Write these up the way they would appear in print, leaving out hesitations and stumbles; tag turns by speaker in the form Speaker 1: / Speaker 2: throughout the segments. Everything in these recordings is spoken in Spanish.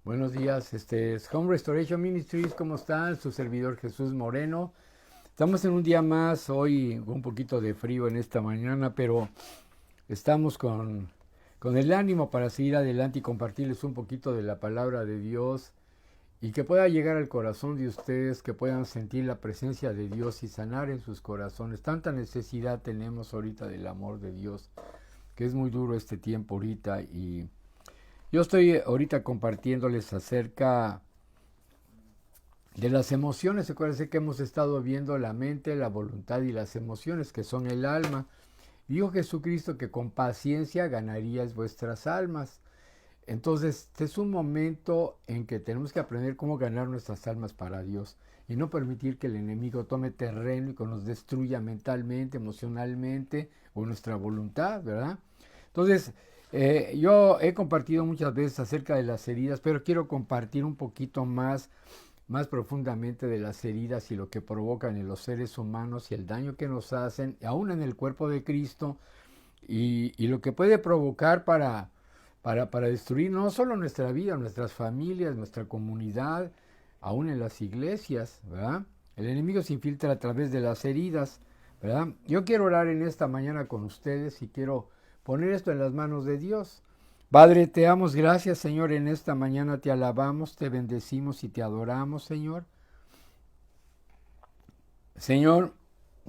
Speaker 1: Buenos días, este es Home Restoration Ministries, ¿cómo están? Su servidor Jesús Moreno. Estamos en un día más, hoy un poquito de frío en esta mañana, pero estamos con el ánimo para seguir adelante y compartirles un poquito de la palabra de Dios y que pueda llegar al corazón de ustedes, que puedan sentir la presencia de Dios y sanar en sus corazones. Tanta necesidad tenemos ahorita del amor de Dios, que es muy duro este tiempo ahorita y yo estoy ahorita compartiéndoles acerca de las emociones. Acuérdense que hemos estado viendo la mente, la voluntad y las emociones, que son el alma. Dijo Jesucristo que con paciencia ganaríais vuestras almas. Entonces, este es un momento en que tenemos que aprender cómo ganar nuestras almas para Dios y no permitir que el enemigo tome terreno y que nos destruya mentalmente, emocionalmente o nuestra voluntad, ¿verdad? Entonces, yo he compartido muchas veces acerca de las heridas, pero quiero compartir un poquito más profundamente de las heridas y lo que provocan en los seres humanos y el daño que nos hacen, aún en el cuerpo de Cristo, y lo que puede provocar para destruir no solo nuestra vida, nuestras familias, nuestra comunidad, aún en las iglesias, ¿verdad? El enemigo se infiltra a través de las heridas, ¿verdad? Yo quiero orar en esta mañana con ustedes y quiero poner esto en las manos de Dios. Padre, te damos gracias, Señor, en esta mañana te alabamos, te bendecimos y te adoramos, Señor. Señor,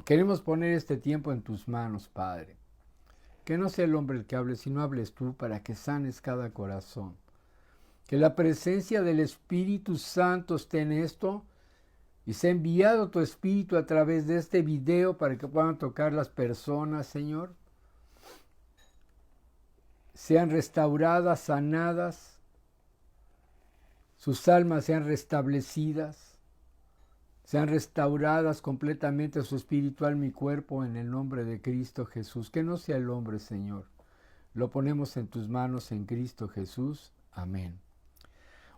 Speaker 1: queremos poner este tiempo en tus manos, Padre. Que no sea el hombre el que hable, sino hables tú para que sanes cada corazón. Que la presencia del Espíritu Santo esté en esto y sea enviado tu Espíritu a través de este video para que puedan tocar las personas, Señor. Sean restauradas, sanadas, sus almas sean restablecidas, sean restauradas completamente su espiritual, mi cuerpo, en el nombre de Cristo Jesús. Que no sea el hombre, Señor. Lo ponemos en tus manos en Cristo Jesús. Amén.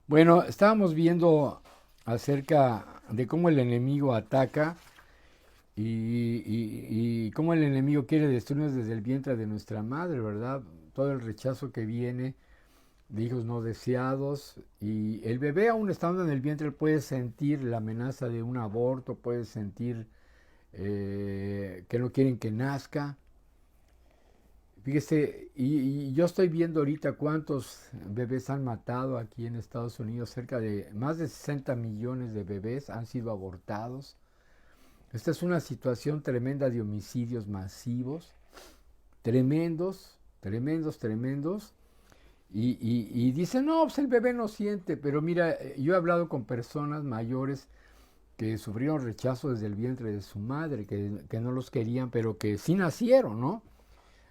Speaker 1: Bueno, estábamos viendo acerca de cómo el enemigo ataca y cómo el enemigo quiere destruirnos desde el vientre de nuestra madre, ¿verdad? Todo el rechazo que viene de hijos no deseados, y el bebé aún estando en el vientre puede sentir la amenaza de un aborto, puede sentir que no quieren que nazca. Fíjese, y yo estoy viendo ahorita cuántos bebés han matado aquí en Estados Unidos. Cerca de más de 60 millones de bebés han sido abortados. Esta es una situación tremenda de homicidios masivos, tremendos, tremendos, tremendos. Y dicen, no, pues el bebé no siente. Pero mira, yo he hablado con personas mayores que sufrieron rechazo desde el vientre de su madre, que no los querían, pero que sí nacieron, ¿no?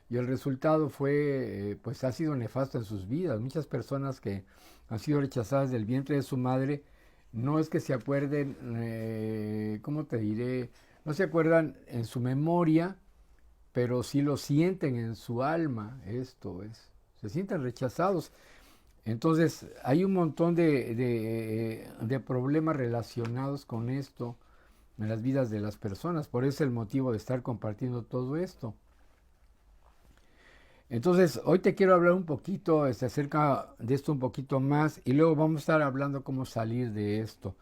Speaker 1: Y el resultado fue, pues ha sido nefasto en sus vidas. Muchas personas que han sido rechazadas del vientre de su madre, no es que se acuerden, ¿cómo te diré? No se acuerdan en su memoria, pero sí lo sienten en su alma. Esto es, se sienten rechazados. Entonces, hay un montón de problemas relacionados con esto en las vidas de las personas. Por eso es el motivo de estar compartiendo todo esto. Entonces, hoy te quiero hablar un poquito acerca de esto un poquito más y luego vamos a estar hablando cómo salir de esto.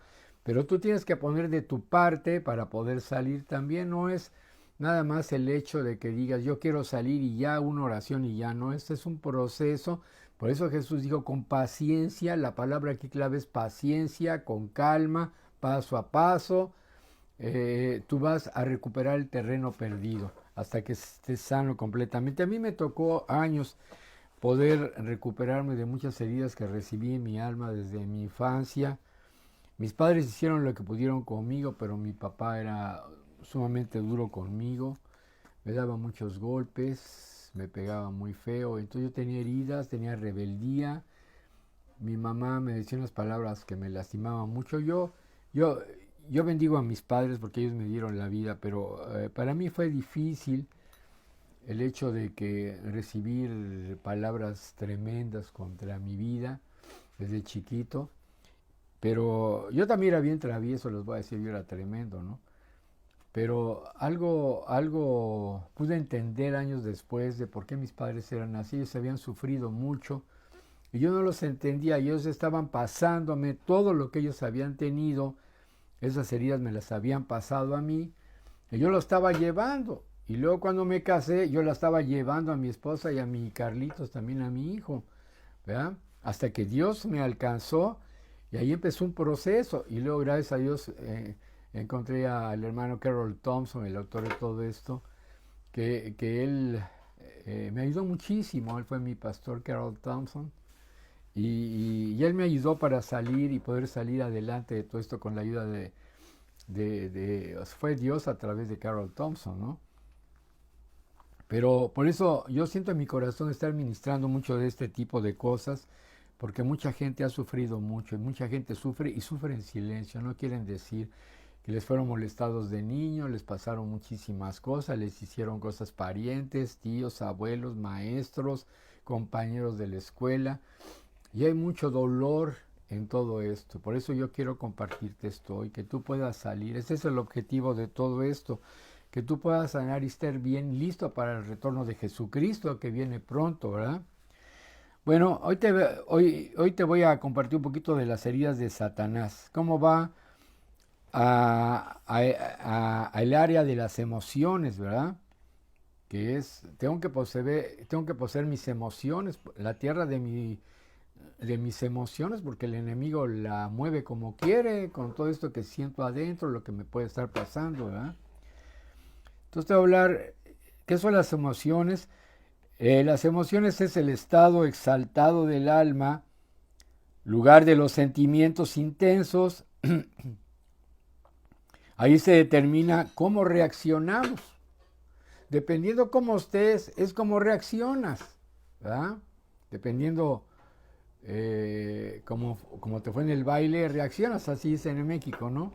Speaker 1: Pero tú tienes que poner de tu parte para poder salir también. No es nada más el hecho de que digas yo quiero salir y ya una oración y ya no. Este es un proceso. Por eso Jesús dijo con paciencia. La palabra aquí clave es paciencia, con calma, paso a paso. Tú vas a recuperar el terreno perdido hasta que estés sano completamente. A mí me tocó años poder recuperarme de muchas heridas que recibí en mi alma desde mi infancia. Mis padres hicieron lo que pudieron conmigo, pero mi papá era sumamente duro conmigo, me daba muchos golpes, me pegaba muy feo, entonces yo tenía heridas, tenía rebeldía, mi mamá me decía unas palabras que me lastimaban mucho. Yo, yo bendigo a mis padres porque ellos me dieron la vida, pero para mí fue difícil el hecho de que recibir palabras tremendas contra mi vida desde chiquito. Pero yo también era bien travieso, les voy a decir, yo era tremendo, ¿no? Pero algo pude entender años después de por qué mis padres eran así. Ellos habían sufrido mucho y yo no los entendía. Ellos estaban pasándome todo lo que ellos habían tenido, esas heridas me las habían pasado a mí, y yo lo estaba llevando. Y luego cuando me casé, yo la estaba llevando a mi esposa y a mi Carlitos, también a mi hijo, ¿verdad? Hasta que Dios me alcanzó y ahí empezó un proceso. Y luego, gracias a Dios, encontré al hermano Carol Thompson, el autor de todo esto, que él me ayudó muchísimo. Él fue mi pastor, Carol Thompson, y él me ayudó para salir y poder salir adelante de todo esto con la ayuda fue Dios a través de Carol Thompson, ¿no? Pero por eso yo siento en mi corazón estar ministrando mucho de este tipo de cosas, porque mucha gente ha sufrido mucho, y mucha gente sufre y sufre en silencio, no quieren decir que les fueron molestados de niños, les pasaron muchísimas cosas, les hicieron cosas parientes, tíos, abuelos, maestros, compañeros de la escuela, y hay mucho dolor en todo esto. Por eso yo quiero compartirte esto hoy, que tú puedas salir. Ese es el objetivo de todo esto, que tú puedas sanar y estar bien listo para el retorno de Jesucristo, que viene pronto, ¿verdad? Bueno, hoy te voy a compartir un poquito de las heridas de Satanás. ¿Cómo va al área de las emociones, ¿verdad? Que es, tengo que poseer mis emociones, la tierra de mis emociones, porque el enemigo la mueve como quiere, con todo esto que siento adentro, lo que me puede estar pasando, ¿verdad? Entonces te voy a hablar, ¿qué son las emociones? Las emociones es el estado exaltado del alma, lugar de los sentimientos intensos. Ahí se determina cómo reaccionamos. Dependiendo cómo estés, es cómo reaccionas, ¿verdad? Dependiendo como te fue en el baile, reaccionas, así es en México, ¿no?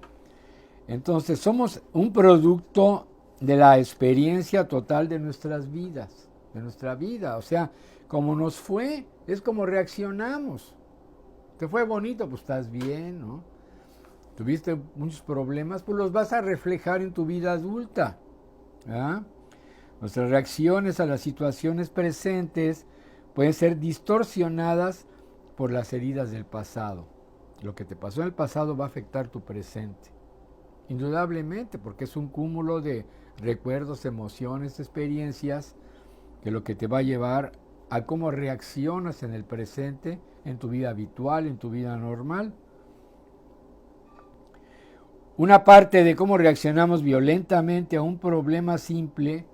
Speaker 1: Entonces somos un producto de la experiencia total de nuestras vidas, de nuestra vida. O sea, como nos fue, es como reaccionamos. Te fue bonito, pues estás bien, ¿no? Tuviste muchos problemas, pues los vas a reflejar en tu vida adulta. ¿Ah? Nuestras reacciones a las situaciones presentes pueden ser distorsionadas por las heridas del pasado. Lo que te pasó en el pasado va a afectar tu presente. Indudablemente, porque es un cúmulo de recuerdos, emociones, experiencias, que lo que te va a llevar a cómo reaccionas en el presente, en tu vida habitual, en tu vida normal. Una parte de cómo reaccionamos violentamente a un problema simple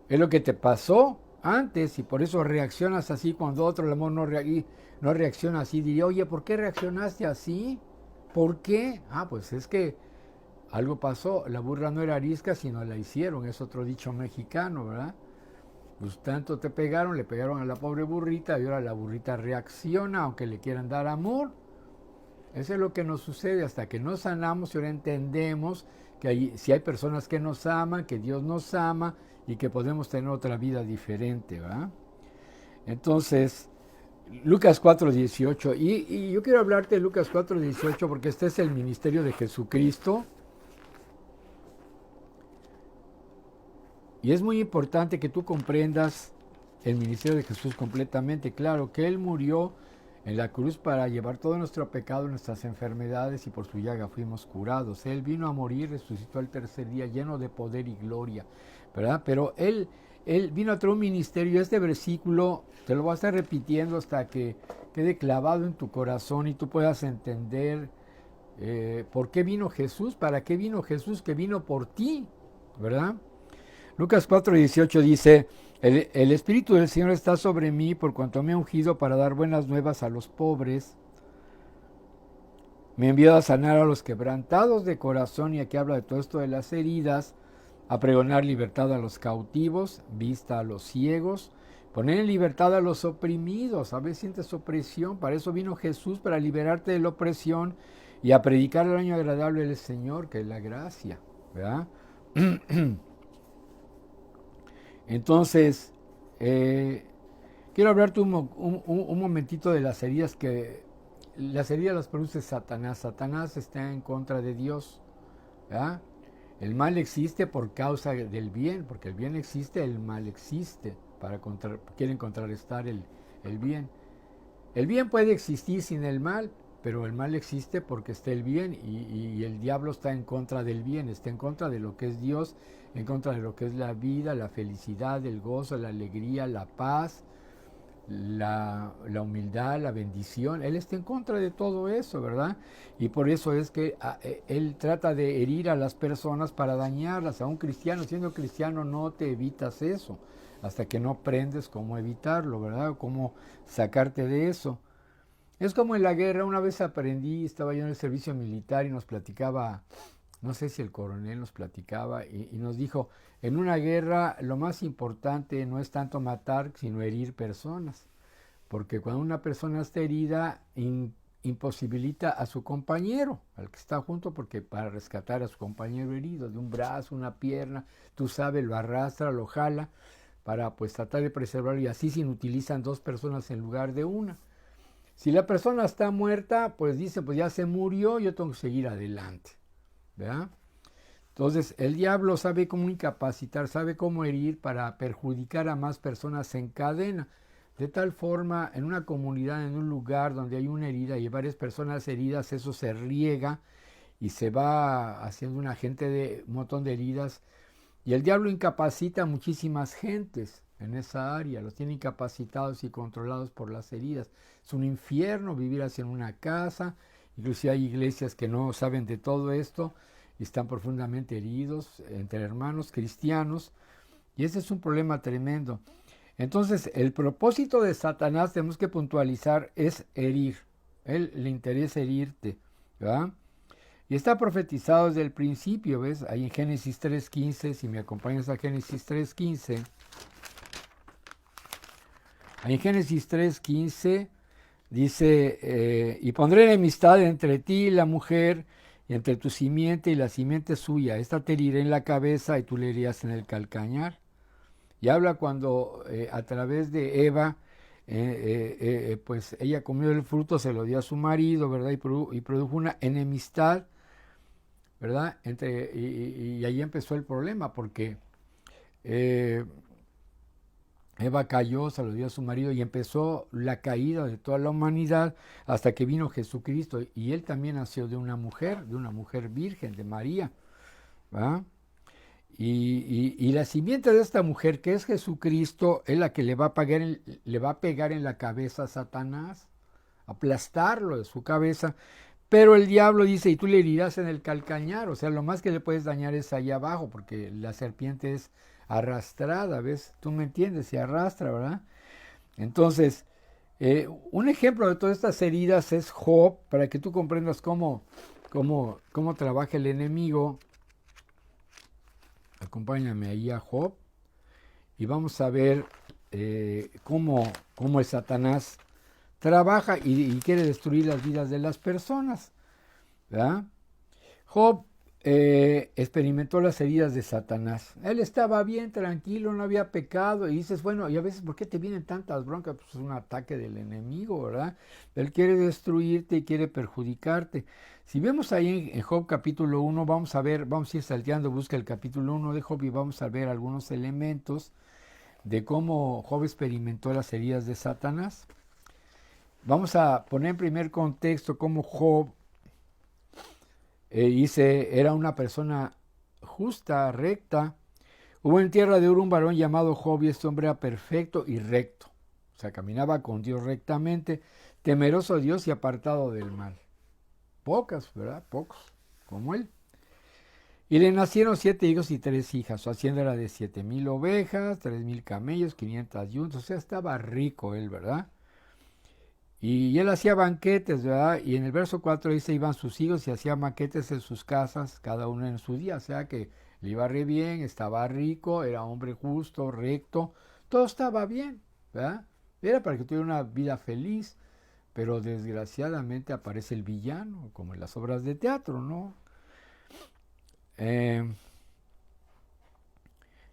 Speaker 1: es lo que te pasó antes y por eso reaccionas así cuando otro el amor no reacciona así. Diría, oye, ¿por qué reaccionaste así? ¿Por qué? Ah, pues es que algo pasó. La burra no era arisca, sino la hicieron. Es otro dicho mexicano, ¿verdad? Pues tanto te pegaron, le pegaron a la pobre burrita y ahora la burrita reacciona aunque le quieran dar amor. Eso es lo que nos sucede hasta que nos sanamos y ahora entendemos que si hay personas que nos aman, que Dios nos ama y que podemos tener otra vida diferente, ¿verdad? Entonces, Lucas 4:18, y yo quiero hablarte de Lucas 4:18 porque este es el ministerio de Jesucristo. Y es muy importante que tú comprendas el ministerio de Jesús completamente. Claro, que Él murió en la cruz para llevar todo nuestro pecado, nuestras enfermedades, y por su llaga fuimos curados. Él vino a morir, resucitó al tercer día, lleno de poder y gloria, ¿verdad? Pero Él vino a traer un ministerio. Este versículo te lo voy a estar repitiendo hasta que quede clavado en tu corazón y tú puedas entender por qué vino Jesús, para qué vino Jesús, que vino por ti, ¿verdad? Lucas 4:18 dice, el Espíritu del Señor está sobre mí por cuanto me ha ungido para dar buenas nuevas a los pobres. Me ha enviado a sanar a los quebrantados de corazón, y aquí habla de todo esto de las heridas, a pregonar libertad a los cautivos, vista a los ciegos, poner en libertad a los oprimidos. A veces sientes opresión, para eso vino Jesús, para liberarte de la opresión y a predicar el año agradable del Señor, que es la gracia, ¿verdad? Entonces, quiero hablarte un momentito de las heridas las heridas las produce Satanás. Satanás está en contra de Dios, ¿verdad? El mal existe por causa del bien, porque el bien existe, el mal existe, quiere contrarrestar el bien. El bien puede existir sin el mal, pero el mal existe porque está el bien y el diablo está en contra del bien, está en contra de lo que es Dios, en contra de lo que es la vida, la felicidad, el gozo, la alegría, la paz, la humildad, la bendición. Él está en contra de todo eso, ¿verdad? Y por eso es que él trata de herir a las personas para dañarlas. A un cristiano, siendo cristiano, no te evitas eso, hasta que no aprendes cómo evitarlo, ¿verdad? Cómo sacarte de eso. Es como en la guerra, una vez aprendí, estaba yo en el servicio militar y nos platicaba, no sé si el coronel nos platicaba y nos dijo, en una guerra lo más importante no es tanto matar, sino herir personas, porque cuando una persona está herida, imposibilita a su compañero, al que está junto, porque para rescatar a su compañero herido, de un brazo, una pierna, tú sabes, lo arrastra, lo jala, para pues tratar de preservarlo y así se inutilizan dos personas en lugar de una. Si la persona está muerta, pues dice, pues ya se murió, yo tengo que seguir adelante, ¿verdad? Entonces, el diablo sabe cómo incapacitar, sabe cómo herir para perjudicar a más personas en cadena. De tal forma, en una comunidad, en un lugar donde hay una herida y varias personas heridas, eso se riega y se va haciendo un agente de un montón de heridas. Y el diablo incapacita a muchísimas gentes en esa área, los tiene incapacitados y controlados por las heridas. Es un infierno vivir así en una casa, inclusive hay iglesias que no saben de todo esto y están profundamente heridos entre hermanos cristianos, y ese es un problema tremendo. Entonces, el propósito de Satanás, tenemos que puntualizar, es herir. Él le interesa herirte, ¿verdad? Y está profetizado desde el principio, ¿ves? Ahí en Génesis 3.15, si me acompañas a Génesis 3.15. Ahí en Génesis 3.15 dice, y pondré enemistad entre ti y la mujer, y entre tu simiente y la simiente suya. Esta te heriré en la cabeza y tú le herirás en el calcañar. Y habla cuando a través de Eva, pues ella comió el fruto, se lo dio a su marido, ¿verdad? Y produjo una enemistad, ¿verdad? Y ahí empezó el problema, porque eh, Eva cayó, se lo dio a su marido y empezó la caída de toda la humanidad hasta que vino Jesucristo. Y él también nació de una mujer virgen, de María, ¿verdad? Y la simiente de esta mujer, que es Jesucristo, es la que le va a pegar en la cabeza a Satanás, aplastarlo de su cabeza. Pero el diablo dice, y tú le herirás en el calcañar, o sea, lo más que le puedes dañar es allá abajo, porque la serpiente es arrastrada, ¿ves? Tú me entiendes, se arrastra, ¿verdad? Entonces, un ejemplo de todas estas heridas es Job, para que tú comprendas cómo trabaja el enemigo. Acompáñame ahí a Job y vamos a ver cómo el Satanás trabaja y quiere destruir las vidas de las personas, ¿verdad? Job experimentó las heridas de Satanás. Él estaba bien, tranquilo, no había pecado. Y dices, bueno, y a veces, ¿por qué te vienen tantas broncas? Pues es un ataque del enemigo, ¿verdad? Él quiere destruirte y quiere perjudicarte. Si vemos ahí en Job capítulo 1, vamos a ir salteando, busca el capítulo 1 de Job y vamos a ver algunos elementos de cómo Job experimentó las heridas de Satanás. Vamos a poner en primer contexto cómo Job dice, era una persona justa, recta. Hubo en tierra de Ur un varón llamado Job, y este hombre era perfecto y recto. O sea, caminaba con Dios rectamente, temeroso de Dios y apartado del mal. Pocas, ¿verdad? Pocos, como él. Y le nacieron 7 hijos y 3 hijas. Su hacienda era de 7,000 ovejas, 3,000 camellos, 500 yuntas. O sea, estaba rico él, ¿verdad? Y él hacía banquetes, ¿verdad? Y en el verso 4 dice, iban sus hijos y hacían banquetes en sus casas, cada uno en su día. O sea que le iba re bien, estaba rico, era hombre justo, recto, todo estaba bien, ¿verdad? Era para que tuviera una vida feliz, pero desgraciadamente aparece el villano, como en las obras de teatro, ¿no? En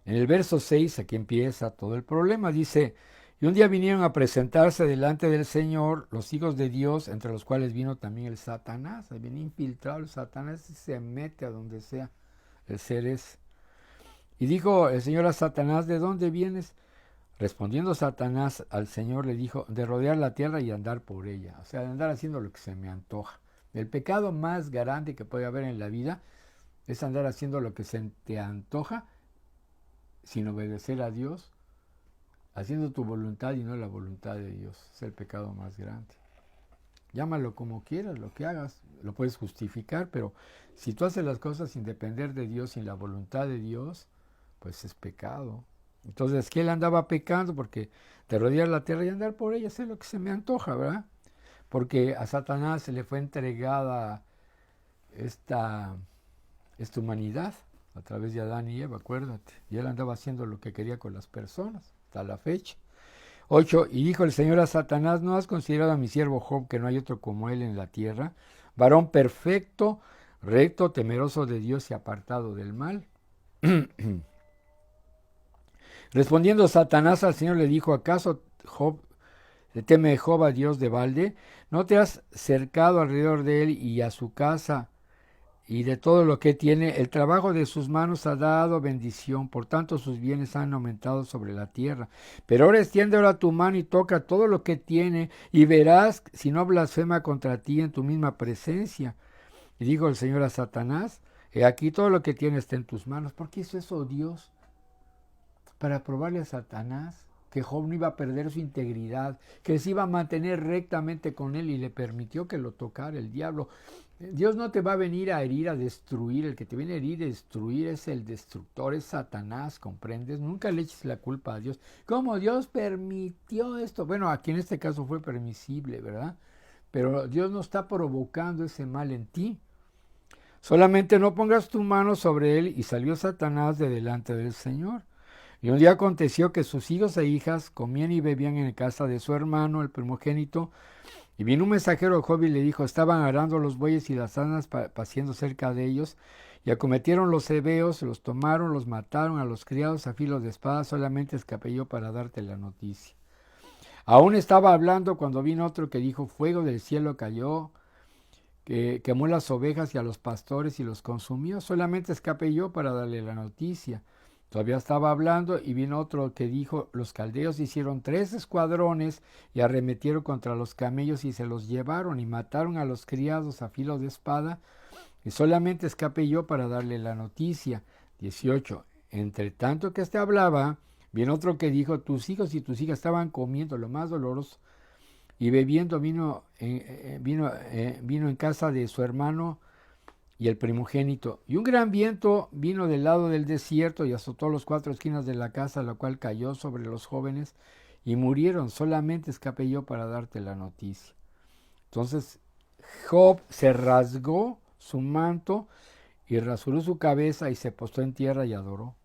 Speaker 1: el verso 6, aquí empieza todo el problema, dice, y un día vinieron a presentarse delante del Señor los hijos de Dios, entre los cuales vino también el Satanás. Ahí viene infiltrado el Satanás y se mete a donde sea el ser es. Y dijo el Señor a Satanás, ¿de dónde vienes? Respondiendo Satanás al Señor le dijo, de rodear la tierra y andar por ella, o sea, de andar haciendo lo que se me antoja. El pecado más grande que puede haber en la vida es andar haciendo lo que se te antoja sin obedecer a Dios, haciendo tu voluntad y no la voluntad de Dios. Es el pecado más grande. Llámalo como quieras, lo que hagas, lo puedes justificar, pero si tú haces las cosas sin depender de Dios, sin la voluntad de Dios, pues es pecado. Entonces, que él andaba pecando porque de rodear la tierra y andar por ella, es lo que se me antoja, ¿verdad? Porque a Satanás se le fue entregada esta humanidad a través de Adán y Eva, acuérdate. Y él andaba haciendo lo que quería con las personas, hasta la fecha. 8. Y dijo el Señor a Satanás, ¿no has considerado a mi siervo Job, que no hay otro como él en la tierra? Varón perfecto, recto, temeroso de Dios y apartado del mal. Respondiendo Satanás al Señor le dijo, ¿acaso Job teme Job a Dios de balde? ¿No te has cercado alrededor de él y a su casa y de todo lo que tiene? El trabajo de sus manos ha dado bendición, por tanto sus bienes han aumentado sobre la tierra. Pero ahora extiende ahora tu mano y toca todo lo que tiene, y verás si no blasfema contra ti en tu misma presencia. Y dijo el Señor a Satanás, he aquí todo lo que tiene está en tus manos. ¿Por qué hizo eso Dios? Para probarle a Satanás que Job no iba a perder su integridad, que se iba a mantener rectamente con él, y le permitió que lo tocara el diablo. Dios no te va a venir a herir, a destruir. El que te viene a herir y destruir es el destructor, es Satanás, ¿comprendes? Nunca le eches la culpa a Dios. ¿Cómo Dios permitió esto? Bueno, aquí en este caso fue permisible, ¿verdad? Pero Dios no está provocando ese mal en ti. Solamente no pongas tu mano sobre él. Y salió Satanás de delante del Señor. Y un día aconteció que sus hijos e hijas comían y bebían en casa de su hermano, el primogénito. Y vino un mensajero de Job y le dijo, estaban arando los bueyes y las asnas paciendo cerca de ellos, y acometieron los heveos, los tomaron, los mataron a los criados a filo de espada, solamente escapé yo para darte la noticia. Aún estaba hablando cuando vino otro que dijo, fuego del cielo cayó, que quemó las ovejas y a los pastores y los consumió, solamente escapé yo para darle la noticia. Todavía estaba hablando y vino otro que dijo, los caldeos hicieron 3 escuadrones y arremetieron contra los camellos y se los llevaron y mataron a los criados a filo de espada, y solamente escapé yo para darle la noticia. 18. Entre tanto que hablaba, vino otro que dijo, tus hijos y tus hijas estaban comiendo lo más doloroso y bebiendo vino en casa de su hermano y el primogénito. Y un gran viento vino del lado del desierto y azotó las 4 esquinas de la casa, la cual cayó sobre los jóvenes y murieron. Solamente escapé yo para darte la noticia. Entonces Job se rasgó su manto y rasuró su cabeza y se postró en tierra y adoró.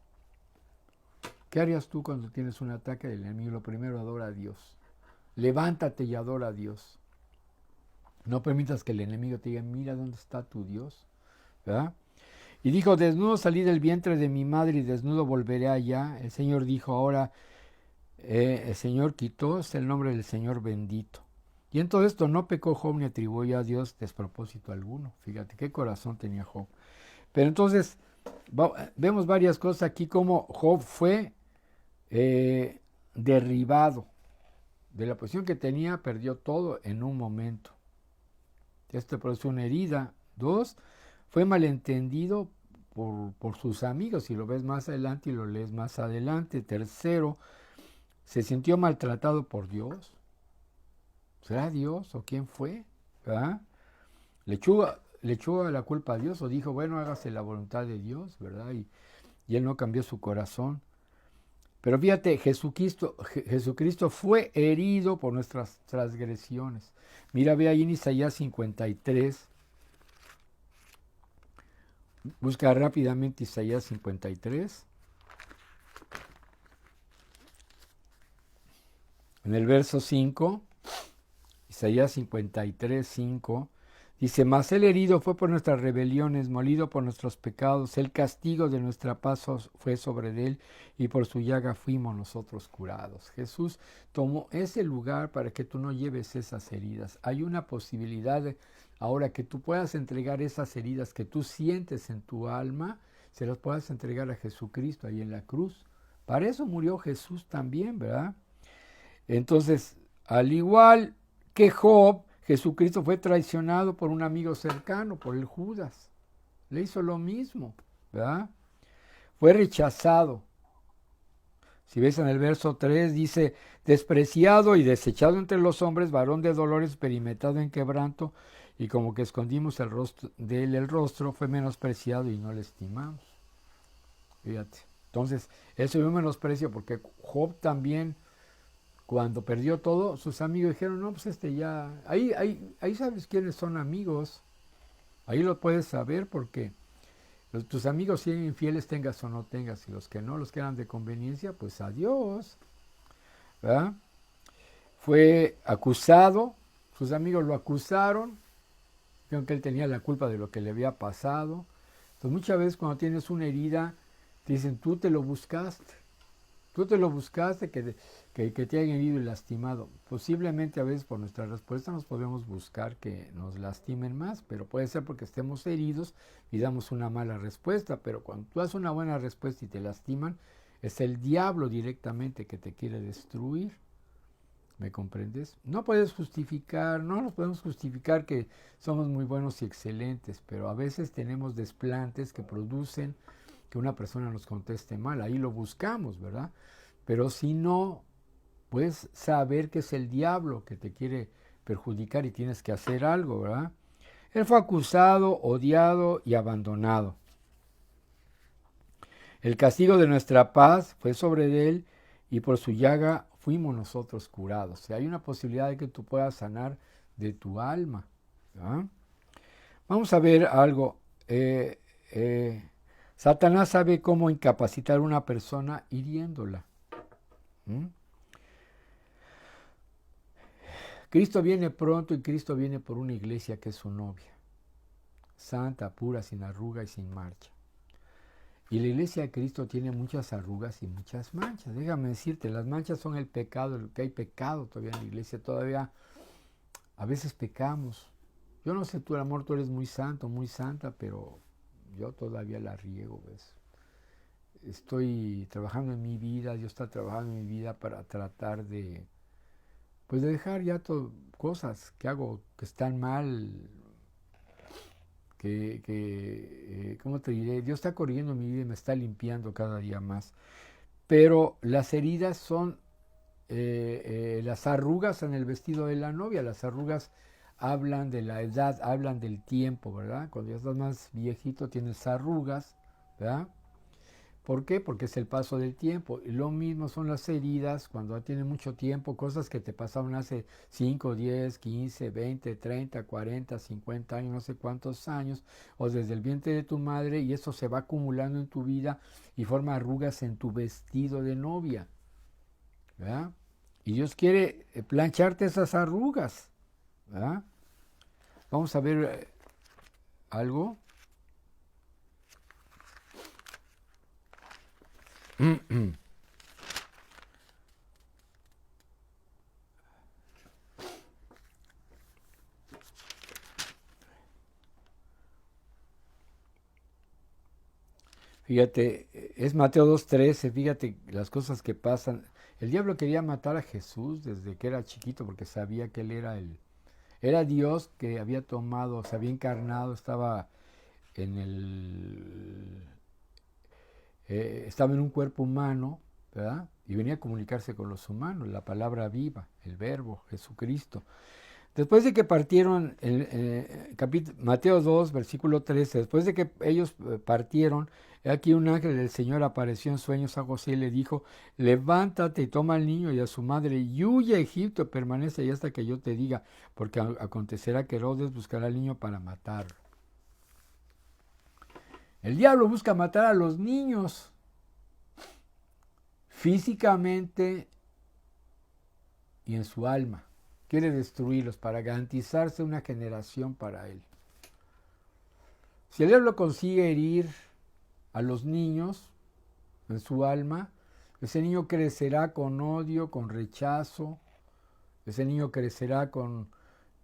Speaker 1: ¿Qué harías tú cuando tienes un ataque del enemigo? Lo primero, adora a Dios. Levántate y adora a Dios. No permitas que el enemigo te diga, mira dónde está tu Dios, ¿verdad? Y dijo, desnudo salí del vientre de mi madre y desnudo volveré allá. El Señor dijo, ahora el Señor quitó, es el nombre del Señor bendito. Y en todo esto no pecó Job ni atribuyó a Dios despropósito alguno. Fíjate qué corazón tenía Job. Pero entonces vemos varias cosas aquí, como Job fue derribado de la posición que tenía, perdió todo en un momento. Esto produjo una herida. 2, fue malentendido por sus amigos, si lo ves más adelante y lo lees más adelante. 3, se sintió maltratado por Dios. ¿Será Dios o quién fue? ¿Verdad? Le echó la culpa a Dios, o dijo, bueno, hágase la voluntad de Dios, ¿verdad? Y él no cambió su corazón. Pero fíjate, Jesucristo fue herido por nuestras transgresiones. Mira, ve ahí en Isaías 53. Busca rápidamente Isaías 53. En el verso 5, Isaías 53, 5, dice, mas el herido fue por nuestras rebeliones, molido por nuestros pecados, el castigo de nuestra paz fue sobre él, y por su llaga fuimos nosotros curados. Jesús tomó ese lugar para que tú no lleves esas heridas. Hay una posibilidad ahora que tú puedas entregar esas heridas que tú sientes en tu alma, se las puedas entregar a Jesucristo ahí en la cruz, Para eso murió Jesús también, ¿verdad? Entonces, al igual que Job, Jesucristo fue traicionado por un amigo cercano, por el Judas. Le hizo lo mismo, ¿verdad? Fue rechazado. Si ves en el verso 3, dice, despreciado y desechado entre los hombres, varón de dolores, experimentado en quebranto, y como que escondimos el rostro, de él el rostro, fue menospreciado y no le estimamos. Fíjate. Entonces, eso es un menosprecio porque Job también, cuando perdió todo, sus amigos dijeron, no, pues ya, ahí sabes quiénes son amigos, ahí lo puedes saber porque tus amigos siguen infieles, tengas o no tengas, y los que no, los que eran de conveniencia, pues adiós, ¿verdad? Fue acusado, sus amigos lo acusaron, dijeron que él tenía la culpa de lo que le había pasado. Entonces muchas veces cuando tienes una herida, te dicen, tú te lo buscaste que te hayan herido y lastimado. Posiblemente a veces por nuestra respuesta nos podemos buscar que nos lastimen más, pero puede ser porque estemos heridos y damos una mala respuesta, pero cuando tú haces una buena respuesta y te lastiman, es el diablo directamente que te quiere destruir. ¿Me comprendes? No puedes justificar, no nos podemos justificar que somos muy buenos y excelentes, pero a veces tenemos desplantes que producen que una persona nos conteste mal. Ahí lo buscamos, ¿verdad? Pero si no, puedes saber que es el diablo que te quiere perjudicar y tienes que hacer algo, ¿verdad? Él fue acusado, odiado y abandonado. El castigo de nuestra paz fue sobre él y por su llaga fuimos nosotros curados. O sea, hay una posibilidad de que tú puedas sanar de tu alma, ¿verdad? Vamos a ver algo. Satanás sabe cómo incapacitar a una persona hiriéndola. ¿Mm? Cristo viene pronto y Cristo viene por una iglesia que es su novia, santa, pura, sin arruga y sin mancha. Y la iglesia de Cristo tiene muchas arrugas y muchas manchas. Déjame decirte, las manchas son el pecado, lo que hay pecado todavía en la iglesia, todavía a veces pecamos. Yo no sé, tú, amor, tú eres muy santo, muy santa, pero yo todavía la riego, ¿ves? Estoy trabajando en mi vida, Dios está trabajando en mi vida para tratar de, pues de dejar ya cosas que hago que están mal, ¿cómo te diré? Dios está corrigiendo mi vida y me está limpiando cada día más. Pero las heridas son las arrugas en el vestido de la novia, las arrugas hablan de la edad, hablan del tiempo, ¿verdad? Cuando ya estás más viejito tienes arrugas, ¿verdad? ¿Por qué? Porque es el paso del tiempo. Y lo mismo son las heridas cuando tienen mucho tiempo, cosas que te pasaron hace 5, 10, 15, 20, 30, 40, 50 años, no sé cuántos años, o desde el vientre de tu madre, y eso se va acumulando en tu vida y forma arrugas en tu vestido de novia, ¿verdad? Y Dios quiere plancharte esas arrugas, ¿verdad? Vamos a ver algo. Fíjate, es Mateo 2:13, fíjate las cosas que pasan. El diablo quería matar a Jesús desde que era chiquito porque sabía que él era Dios que había tomado, se había encarnado, en el, estaba en un cuerpo humano, ¿verdad? Y venía a comunicarse con los humanos, la palabra viva, el verbo, Jesucristo. Después de que partieron, Mateo 2, versículo 13, después de que ellos partieron, aquí un ángel del Señor apareció en sueños a José y le dijo, levántate y toma al niño y a su madre y huye a Egipto, permanece ahí hasta que yo te diga, porque acontecerá que Herodes buscará al niño para matarlo. El diablo busca matar a los niños físicamente y en su alma. Quiere destruirlos para garantizarse una generación para él. Si el diablo consigue herir a los niños en su alma, ese niño crecerá con odio, con rechazo, ese niño crecerá con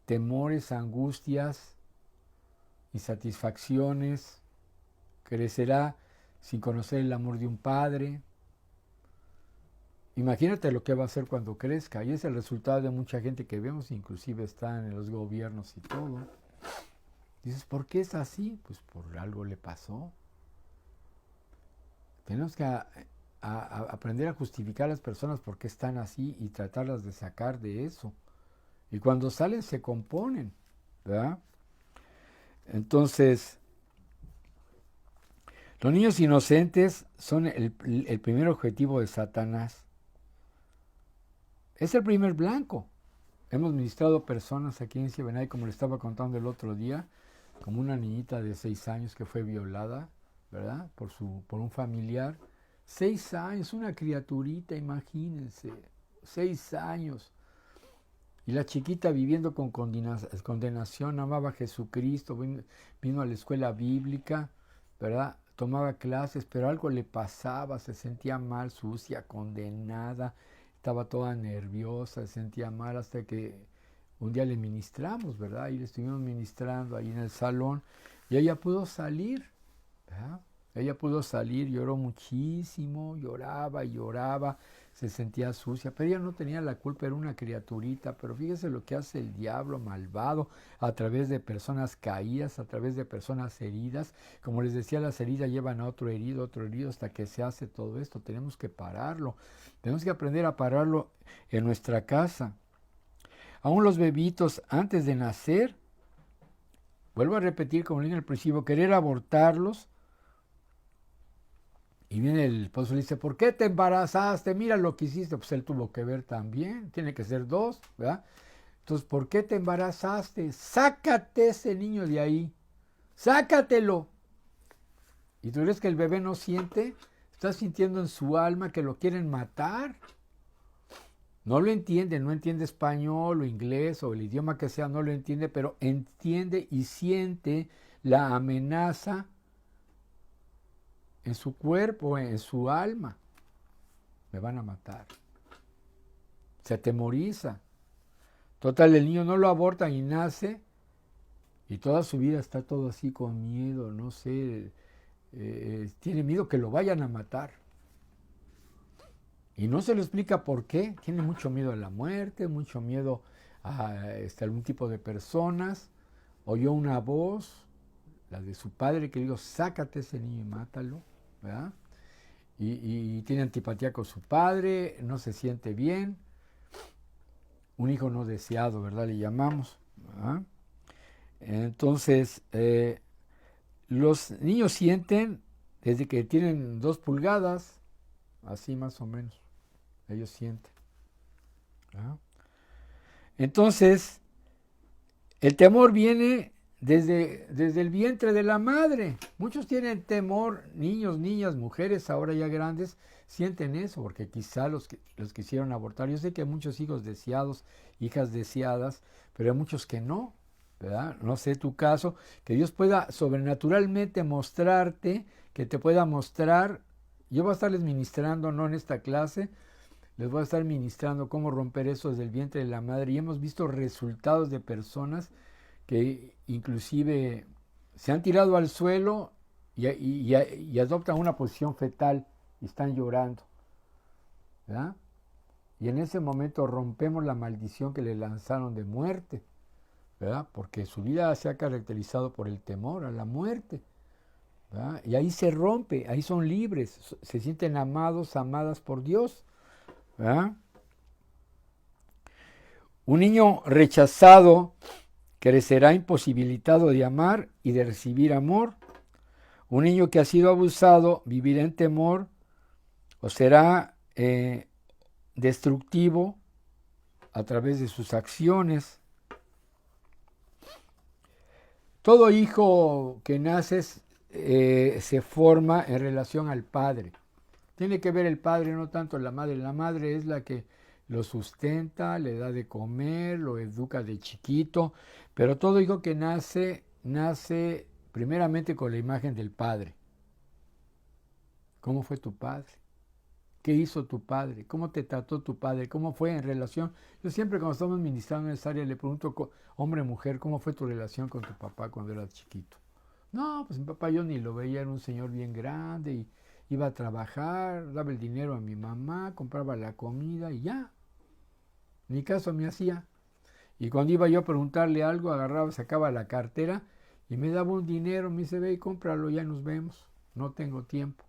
Speaker 1: temores, angustias, insatisfacciones, crecerá sin conocer el amor de un padre, Imagínate lo que va a hacer cuando crezca. Y es el resultado de mucha gente que vemos, inclusive están en los gobiernos y todo. Dices, ¿por qué es así? Pues por algo le pasó. Tenemos que aprender a justificar a las personas por qué están así y tratarlas de sacar de eso. Y cuando salen se componen, ¿verdad? Entonces, los niños inocentes son el primer objetivo de Satanás. Es el primer blanco. Hemos ministrado personas aquí en Cibenay, como le estaba contando el otro día, como una niñita de 6 años que fue violada, ¿verdad? Por un familiar. 6 años, una criaturita, imagínense. 6 años. Y la chiquita viviendo con condenación, amaba a Jesucristo, vino a la escuela bíblica, ¿verdad? Tomaba clases, pero algo le pasaba, se sentía mal, sucia, condenada, estaba toda nerviosa, se sentía mal hasta que un día le ministramos, ¿verdad? Y le estuvimos ministrando ahí en el salón y ella pudo salir, ¿verdad? Ella pudo salir, lloró muchísimo, lloraba y lloraba, se sentía sucia, pero ella no tenía la culpa, era una criaturita. Pero fíjese lo que hace el diablo malvado a través de personas caídas, a través de personas heridas. Como les decía, las heridas llevan a otro herido, hasta que se hace todo esto. Tenemos que pararlo, tenemos que aprender a pararlo en nuestra casa. Aún los bebitos antes de nacer, vuelvo a repetir como dije al principio, querer abortarlos. Y viene el esposo y le dice, ¿por qué te embarazaste? Mira lo que hiciste. Pues él tuvo que ver también, tiene que ser 2, ¿verdad? Entonces, ¿por qué te embarazaste? Sácate ese niño de ahí, sácatelo. ¿Y tú crees que el bebé no siente? Está sintiendo en su alma que lo quieren matar. No lo entiende, no entiende español o inglés o el idioma que sea, no lo entiende, pero entiende y siente la amenaza en su cuerpo, en su alma. Me van a matar. Se atemoriza. Total, el niño no lo abortan y nace y toda su vida está todo así con miedo, no sé, tiene miedo que lo vayan a matar. Y no se le explica por qué. Tiene mucho miedo a la muerte, mucho miedo a algún tipo de personas. Oyó una voz, la de su padre, que dijo, sácate ese niño y mátalo, ¿verdad? Y tiene antipatía con su padre, no se siente bien. Un hijo no deseado, ¿verdad? Le llamamos, ¿verdad? Entonces, los niños sienten desde que tienen 2 pulgadas, así más o menos, ellos sienten, ¿verdad? Entonces, el temor viene desde el vientre de la madre. Muchos tienen temor, niños, niñas, mujeres, ahora ya grandes, sienten eso, porque quizá los quisieron abortar. Yo sé que hay muchos hijos deseados, hijas deseadas, pero hay muchos que no, ¿verdad? No sé tu caso, que Dios pueda sobrenaturalmente mostrarte, que te pueda mostrar. Yo voy a estarles ministrando, no en esta clase, les voy a estar ministrando cómo romper eso desde el vientre de la madre. Y hemos visto resultados de personas que inclusive se han tirado al suelo y adoptan una posición fetal y están llorando, ¿verdad? Y en ese momento rompemos la maldición que le lanzaron de muerte, ¿verdad? Porque su vida se ha caracterizado por el temor a la muerte, ¿verdad? Y ahí se rompe, ahí son libres, se sienten amados, amadas por Dios, ¿verdad? Un niño rechazado crecerá imposibilitado de amar y de recibir amor. Un niño que ha sido abusado vivirá en temor o será destructivo a través de sus acciones. Todo hijo que nace se forma en relación al padre. Tiene que ver el padre, no tanto la madre. La madre es la que lo sustenta, le da de comer, lo educa de chiquito, pero todo hijo que nace primeramente con la imagen del padre. ¿Cómo fue tu padre? ¿Qué hizo tu padre? ¿Cómo te trató tu padre? ¿Cómo fue en relación? Yo siempre cuando estamos ministrando en esa área le pregunto, hombre, mujer, ¿cómo fue tu relación con tu papá cuando eras chiquito? No, pues mi papá yo ni lo veía, era un señor bien grande iba a trabajar, daba el dinero a mi mamá, compraba la comida y ya. Ni caso me hacía. Y cuando iba yo a preguntarle algo, agarraba, sacaba la cartera y me daba un dinero, me dice, ve y cómpralo, ya nos vemos, no tengo tiempo.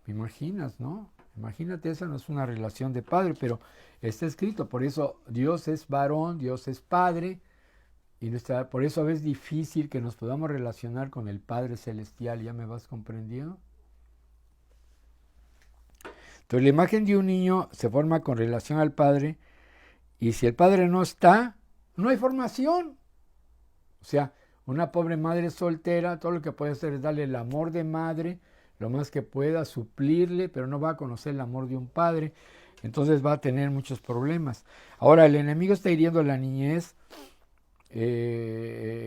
Speaker 1: ¿Me imaginas, no? Imagínate, esa no es una relación de padre, pero está escrito, por eso Dios es varón, Dios es padre, y por eso es difícil que nos podamos relacionar con el Padre Celestial, ¿ya me vas comprendiendo? Entonces la imagen de un niño se forma con relación al Padre, y si el Padre no está, no hay formación. O sea, una pobre madre soltera, todo lo que puede hacer es darle el amor de madre, lo más que pueda, suplirle, pero no va a conocer el amor de un padre. Entonces va a tener muchos problemas. Ahora, el enemigo está hiriendo a la niñez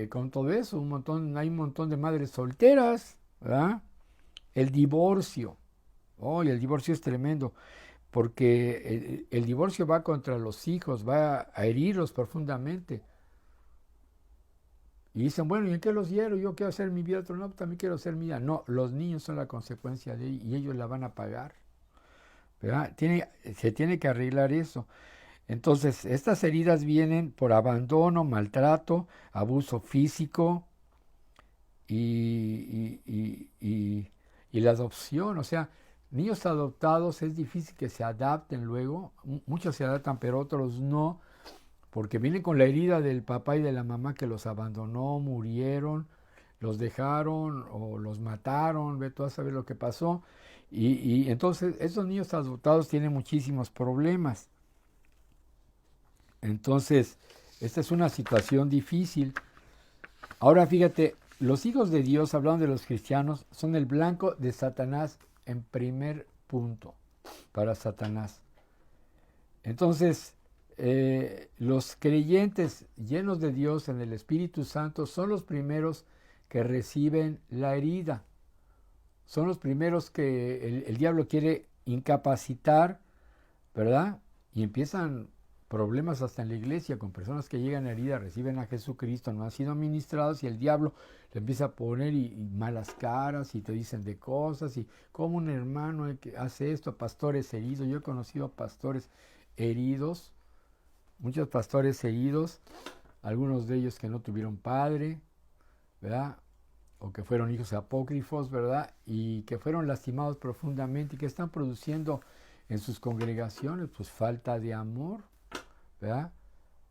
Speaker 1: con todo eso. Hay un montón de madres solteras, ¿verdad? El divorcio. Oh, y el divorcio es tremendo, porque el divorcio va contra los hijos, va a herirlos profundamente. Y dicen, bueno, ¿y en qué los hiero? Yo quiero hacer mi vida, otro no, también quiero hacer mi vida. No, los niños son la consecuencia de ello y ellos la van a pagar, ¿verdad? Se tiene que arreglar eso. Entonces, estas heridas vienen por abandono, maltrato, abuso físico y la adopción. O sea, niños adoptados es difícil que se adapten luego. Muchos se adaptan, pero otros no, porque vienen con la herida del papá y de la mamá que los abandonó, murieron, los dejaron o los mataron, ve tú a saber lo que pasó. Y entonces esos niños adoptados tienen muchísimos problemas. Entonces, esta es una situación difícil. Ahora fíjate, los hijos de Dios, hablando de los cristianos, son el blanco de Satanás en primer punto para Satanás. Entonces, los creyentes llenos de Dios en el Espíritu Santo son los primeros que reciben la herida. Son los primeros que el diablo quiere incapacitar, ¿verdad? Y empiezan problemas hasta en la iglesia con personas que llegan heridas, reciben a Jesucristo, no han sido ministrados y el diablo le empieza a poner y malas caras y te dicen de cosas y como un hermano que hace esto, pastores heridos. Yo he conocido pastores heridos, muchos pastores heridos, algunos de ellos que no tuvieron padre, ¿verdad? O que fueron hijos apócrifos, ¿verdad? Y que fueron lastimados profundamente y que están produciendo en sus congregaciones pues falta de amor, ¿verdad?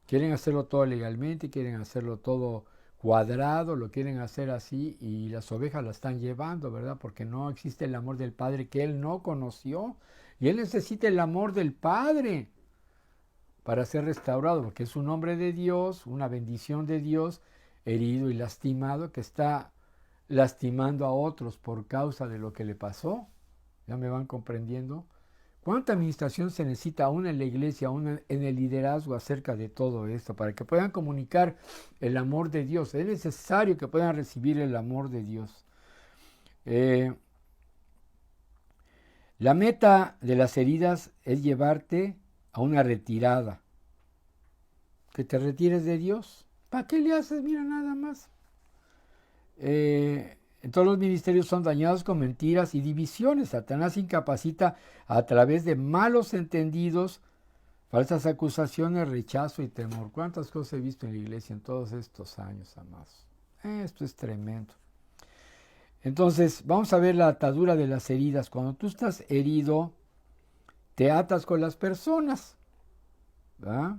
Speaker 1: Quieren hacerlo todo legalmente, quieren hacerlo todo cuadrado, lo quieren hacer así y las ovejas la están llevando, ¿verdad? Porque no existe el amor del Padre que él no conoció y él necesita el amor del Padre para ser restaurado, porque es un hombre de Dios, una bendición de Dios, herido y lastimado, que está lastimando a otros por causa de lo que le pasó. ¿Ya me van comprendiendo? ¿Cuánta administración se necesita aún en la iglesia, aún en el liderazgo acerca de todo esto, para que puedan comunicar el amor de Dios? Es necesario que puedan recibir el amor de Dios. La meta de las heridas es llevarte a una retirada. Que te retires de Dios. ¿Para qué le haces? Mira, nada más. Todos los ministerios son dañados con mentiras y divisiones. Satanás incapacita a través de malos entendidos, falsas acusaciones, rechazo y temor. ¿Cuántas cosas he visto en la iglesia en todos estos años, amados? Esto es tremendo. Entonces, vamos a ver la atadura de las heridas. Cuando tú estás herido, te atas con las personas, ¿verdad?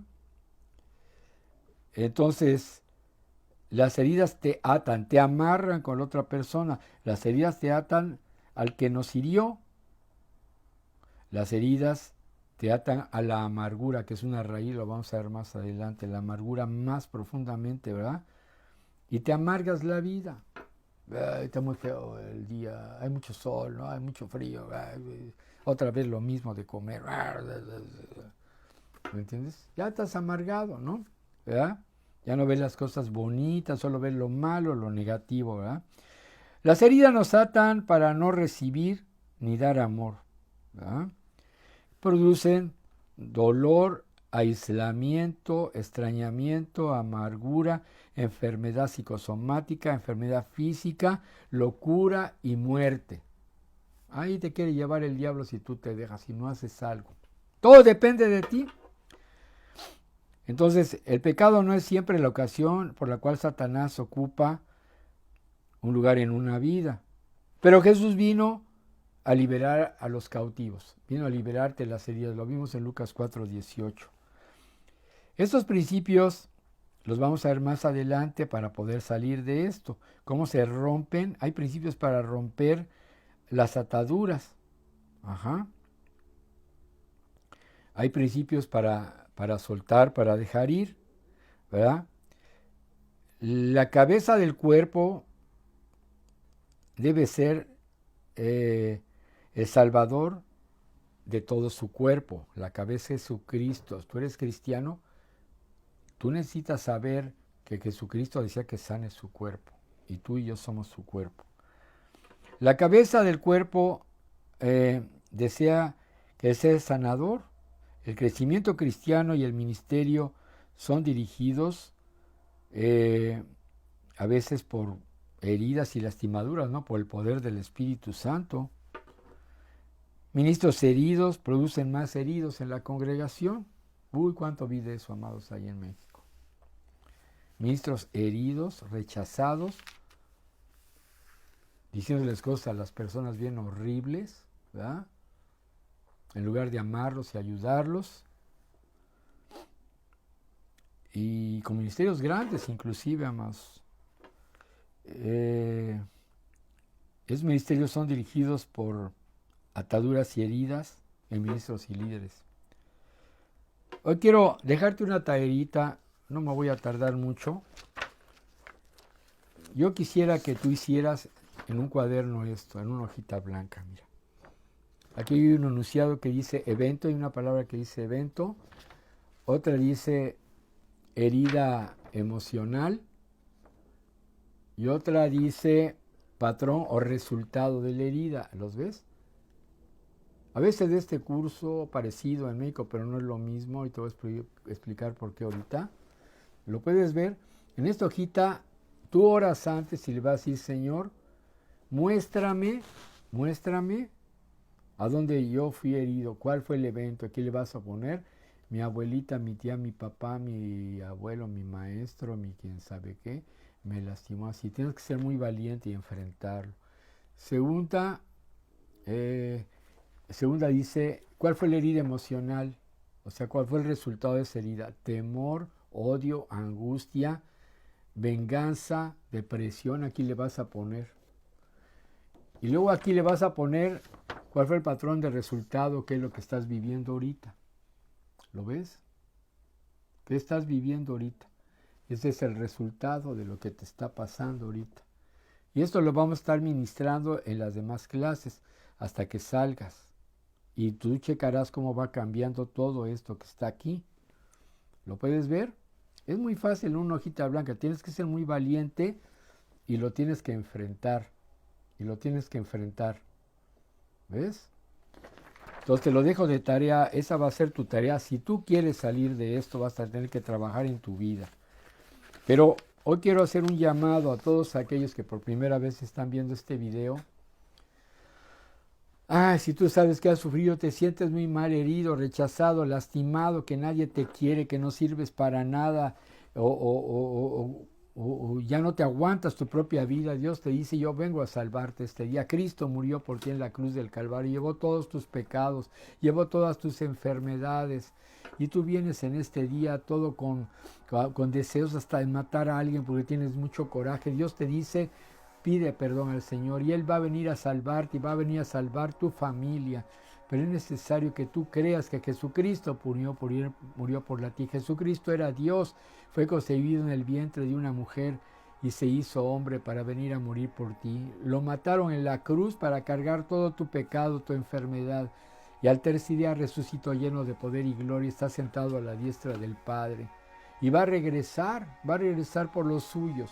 Speaker 1: Entonces, las heridas te atan, te amarran con la otra persona. Las heridas te atan al que nos hirió. Las heridas te atan a la amargura, que es una raíz, lo vamos a ver más adelante, la amargura más profundamente, ¿verdad? Y te amargas la vida. Está muy feo el día, hay mucho sol, ¿no? Hay mucho frío. Otra vez lo mismo de comer. ¿Me entiendes? Ya estás amargado, ¿no? ¿Verdad? Ya no ves las cosas bonitas, solo ves lo malo, lo negativo, ¿verdad? Las heridas nos atan para no recibir ni dar amor, ¿verdad? Producen dolor, aislamiento, extrañamiento, amargura, enfermedad psicosomática, enfermedad física, locura y muerte. Ahí te quiere llevar el diablo si tú te dejas, si no haces algo. Todo depende de ti. Entonces, el pecado no es siempre la ocasión por la cual Satanás ocupa un lugar en una vida. Pero Jesús vino a liberar a los cautivos, vino a liberarte de las heridas. Lo vimos en Lucas 4:18. Estos principios los vamos a ver más adelante para poder salir de esto. Cómo se rompen. Hay principios para romper las ataduras. Hay principios para soltar, para dejar ir, ¿verdad? La cabeza del cuerpo debe ser el Salvador de todo su cuerpo. La cabeza es Jesucristo. Tú eres cristiano, tú necesitas saber que Jesucristo decía que sane su cuerpo. Y tú y yo somos su cuerpo. La cabeza del cuerpo desea que sea sanador. El crecimiento cristiano y el ministerio son dirigidos a veces por heridas y lastimaduras, ¿no? Por el poder del Espíritu Santo. Ministros heridos producen más heridos en la congregación. Uy, cuánto vi de eso, amados, ahí en México. Ministros heridos, rechazados, diciéndoles cosas a las personas bien horribles, ¿verdad? En lugar de amarlos y ayudarlos. Y con ministerios grandes, inclusive, amados. Esos ministerios son dirigidos por ataduras y heridas en ministros y líderes. Hoy quiero dejarte una tareita, no me voy a tardar mucho. Yo quisiera que tú hicieras en un cuaderno esto, en una hojita blanca, mira. Aquí hay un enunciado que dice evento, hay una palabra que dice evento, otra dice herida emocional y otra dice patrón o resultado de la herida. ¿Los ves? A veces de este curso parecido en México, pero no es lo mismo, y te voy a explicar por qué ahorita. Lo puedes ver. En esta hojita, tú horas antes y le vas a decir, Señor, muéstrame a dónde yo fui herido, cuál fue el evento. Aquí le vas a poner mi abuelita, mi tía, mi papá, mi abuelo, mi maestro, mi quién sabe qué, me lastimó así. Tienes que ser muy valiente y enfrentarlo. Segunda dice, ¿cuál fue la herida emocional? O sea, ¿cuál fue el resultado de esa herida? Temor, odio, angustia, venganza, depresión. Aquí le vas a poner. Y luego aquí le vas a poner cuál fue el patrón de resultado, qué es lo que estás viviendo ahorita. ¿Lo ves? ¿Qué estás viviendo ahorita? Ese es el resultado de lo que te está pasando ahorita. Y esto lo vamos a estar ministrando en las demás clases hasta que salgas. Y tú checarás cómo va cambiando todo esto que está aquí. ¿Lo puedes ver? Es muy fácil, una hojita blanca. Tienes que ser muy valiente y lo tienes que enfrentar. ¿Ves? Entonces te lo dejo de tarea. Esa va a ser tu tarea. Si tú quieres salir de esto, vas a tener que trabajar en tu vida. Pero hoy quiero hacer un llamado a todos aquellos que por primera vez están viendo este video. Si tú sabes que has sufrido, te sientes muy mal, herido, rechazado, lastimado, que nadie te quiere, que no sirves para nada, o ya no te aguantas tu propia vida, Dios te dice, yo vengo a salvarte este día. Cristo murió por ti en la cruz del Calvario, llevó todos tus pecados, llevó todas tus enfermedades, y tú vienes en este día todo con deseos hasta de matar a alguien porque tienes mucho coraje. Dios te dice, pide perdón al Señor y Él va a venir a salvarte y va a venir a salvar tu familia. Pero es necesario que tú creas que Jesucristo murió por ti. Jesucristo era Dios, fue concebido en el vientre de una mujer y se hizo hombre para venir a morir por ti. Lo mataron en la cruz para cargar todo tu pecado, tu enfermedad. Y al tercer día resucitó lleno de poder y gloria, está sentado a la diestra del Padre. Y va a regresar por los suyos.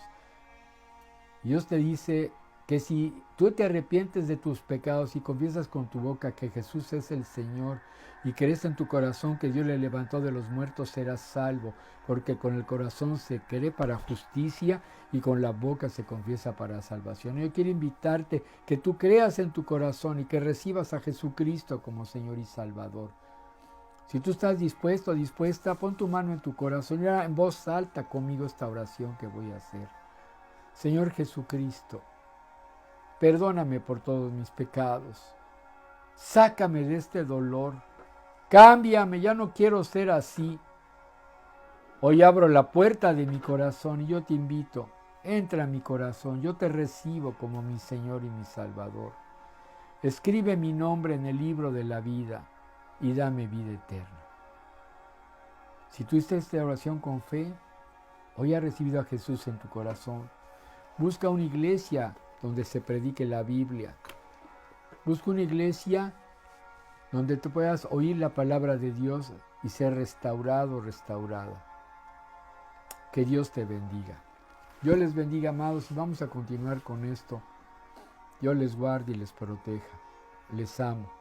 Speaker 1: Dios te dice que si tú te arrepientes de tus pecados y confiesas con tu boca que Jesús es el Señor y crees en tu corazón que Dios le levantó de los muertos, serás salvo, porque con el corazón se cree para justicia y con la boca se confiesa para salvación. Yo quiero invitarte que tú creas en tu corazón y que recibas a Jesucristo como Señor y Salvador. Si tú estás dispuesto o dispuesta, pon tu mano en tu corazón y ahora en voz alta conmigo esta oración que voy a hacer. Señor Jesucristo, perdóname por todos mis pecados. Sácame de este dolor. Cámbiame, ya no quiero ser así. Hoy abro la puerta de mi corazón y yo te invito. Entra a mi corazón, yo te recibo como mi Señor y mi Salvador. Escribe mi nombre en el libro de la vida y dame vida eterna. Si tú hiciste esta oración con fe, hoy has recibido a Jesús en tu corazón. Busca una iglesia donde se predique la Biblia. Busca una iglesia donde tú puedas oír la palabra de Dios y ser restaurado o restaurada. Que Dios te bendiga. Dios les bendiga, amados, y vamos a continuar con esto. Dios les guarde y les proteja. Les amo.